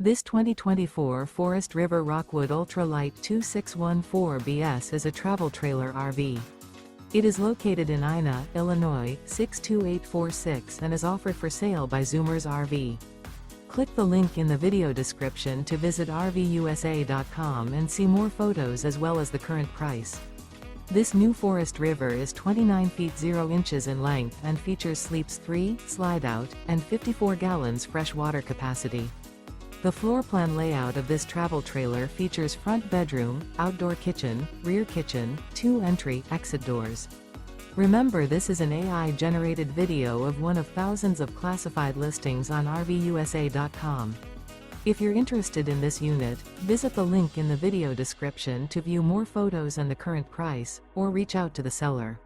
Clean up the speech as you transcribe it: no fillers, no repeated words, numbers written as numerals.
This 2024 Forest River Rockwood Ultra Lite 2614BS is a travel trailer RV. It is located in Ina, Illinois, 62846 and is offered for sale by Zoomers RV. Click the link in the video description to visit RVUSA.com and see more photos as well as the current price. This new Forest River is 29 feet 0 inches in length and features sleeps 3, slide-out, and 54 gallons fresh water capacity. The floor plan layout of this travel trailer features front bedroom, outdoor kitchen, rear kitchen, 2 entry/exit doors. Remember, this is an AI-generated video of one of thousands of classified listings on RVUSA.com. If you're interested in this unit, visit the link in the video description to view more photos and the current price, or reach out to the seller.